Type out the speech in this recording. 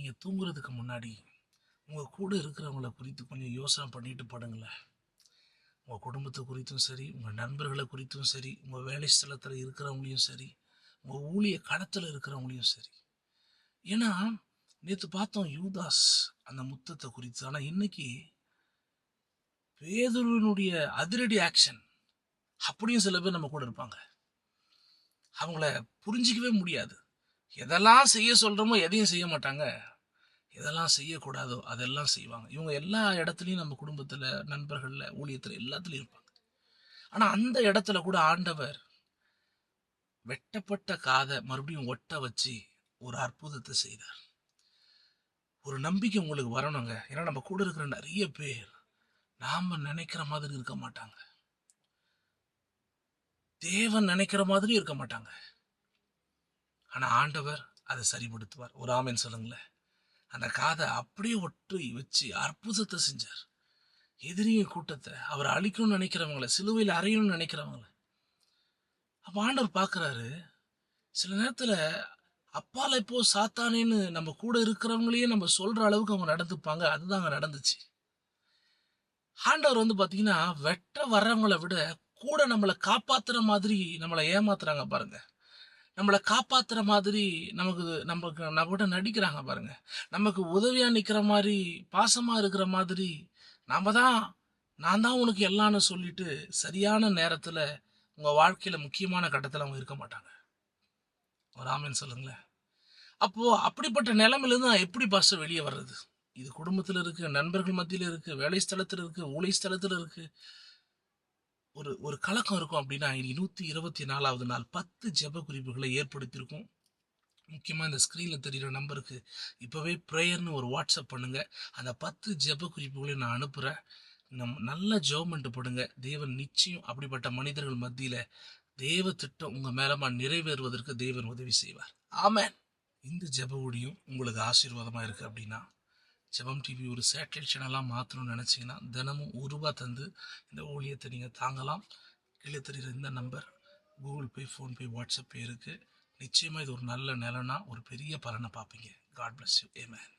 நீங்கள் தூங்குறதுக்கு முன்னாடி உங்கள் கூட இருக்கிறவங்கள குறித்து கொஞ்சம் யோசனை பண்ணிட்டு படுங்களேன். உங்கள் குடும்பத்தை குறித்தும் சரி, உங்கள் நண்பர்களை குறித்தும் சரி, உங்கள் வேலை ஸ்தலத்தில் இருக்கிறவங்களையும் சரி, உங்கள் ஊழிய களத்தில் இருக்கிறவங்களையும் சரி. ஏன்னா நேற்று பார்த்தோம் யூதாஸ் அந்த முத்தத்தை குறித்து. ஆனால் இன்னைக்கு பேதுருவினுடைய அதிரடி ஆக்ஷன். அப்படியும் சில பேர் நம்ம கூட இருப்பாங்க. அவங்கள புரிஞ்சிக்கவே முடியாது. எதெல்லாம் செய்ய சொல்கிறோமோ எதையும் செய்ய மாட்டாங்க. எதெல்லாம் செய்யக்கூடாதோ அதெல்லாம் செய்வாங்க. இவங்க எல்லா இடத்துலையும் நம்ம குடும்பத்தில், நண்பர்களில், ஊழியத்தில் எல்லாத்துலேயும் இருப்பாங்க. ஆனால் அந்த இடத்துல கூட ஆண்டவர் வெட்டப்பட்ட காதை மறுபடியும் ஒட்ட வச்சு ஒரு அற்புதத்தை செய்தார். ஒரு நம்பிக்கை உங்களுக்கு வரணுங்க. ஏன்னா நம்ம கூட இருக்கிற நிறைய பேர் நாம நினைக்கிற மாதிரி இருக்க மாட்டாங்க. தேவன் நினைக்கிற மாதிரி இருக்க மாட்டாங்க. ஆனா ஆண்டவர் அதை சரிப்படுத்துவார். ஒரு ஆமென் சொல்லுங்களேன். அந்த காதை அப்படியே ஒட்டி வச்சு அற்புதத்தை செஞ்சார். எதிரியின் கூட்டத்தை அவர் அழிக்கணும்னு நினைக்கிறவங்கள, சிலுவையில் அறையணும்னு நினைக்கிறவங்கள அப்ப ஆண்டவர் பார்க்கிறாரு. சில நேரத்துல அப்பால இப்போ சாத்தானேன்னு நம்ம கூட இருக்கிறவங்களையே நம்ம சொல்ற அளவுக்கு அவங்க நடந்துப்பாங்க. அதுதான் அங்க நடந்துச்சு. ஆண்டவர் பாத்தீங்கன்னா வெட்ட வர்றவங்களை விட கூட நம்மளை காப்பாத்துற மாதிரி நம்மளை ஏமாத்துறாங்க பாருங்க. நம்மளை காப்பாத்துற மாதிரி நமக்கு நம்ம கூட நடிக்கிறாங்க பாருங்க. நமக்கு உதவியா நிக்கிற மாதிரி, பாசமா இருக்கிற மாதிரி, நான் தான் உனக்கு எல்லாம்னு சொல்லிட்டு சரியான நேரத்துல உங்க வாழ்க்கையில முக்கியமான கட்டத்துல அவங்க இருக்க மாட்டாங்க. ஒரு ஆமென் சொல்லுங்களேன். அப்போ அப்படிப்பட்ட நிலைமையிலிருந்து நான் எப்படி பாஸ்டர் வெளியே வர்றது? இது குடும்பத்தில் இருக்கு, நண்பர்கள் மத்தியில் இருக்கு, வேலை ஸ்தலத்தில் இருக்கு, ஊழிய ஸ்தலத்தில் இருக்கு. ஒரு கலக்கம் இருக்கும். அப்படின்னா 124வது நாள் 10 ஜெப குறிப்புகளை ஏற்படுத்தியிருக்கும். முக்கியமாக இந்த ஸ்க்ரீனில் தெரிகிற நம்பருக்கு இப்போவே ப்ரேயர்னு ஒரு வாட்ஸ்அப் பண்ணுங்க. அந்த 10 ஜெப குறிப்புகளையும் நான் அனுப்புகிறேன். நல்ல ஜெபம் படுங்க. தேவன் நிச்சயம் அப்படிப்பட்ட மனிதர்கள் மத்தியில் தேவ திட்டம் உங்கள் மேலமா நிறைவேறுவதற்கு தேவன் உதவி செய்வார். ஆமென். இந்த ஜெப ஒளியும் உங்களுக்கு ஆசீர்வாதமாக இருக்குது அப்படின்னா, ஜெபம் டிவி ஒரு சேட்டலைட் சேனலாக மாற்றணும்னு நினச்சிங்கன்னா தினமும் ₹1 தந்து இந்த ஊழியத்தை நீங்கள் தாங்கலாம். கீழே தெரிகிற இந்த number Google Pay, PhonePe, WhatsApp Pay இருக்குது. நிச்சயமாக இது ஒரு நல்ல நிலனா ஒரு பெரிய பலனை பார்ப்பீங்க. God bless you. ஆமென்.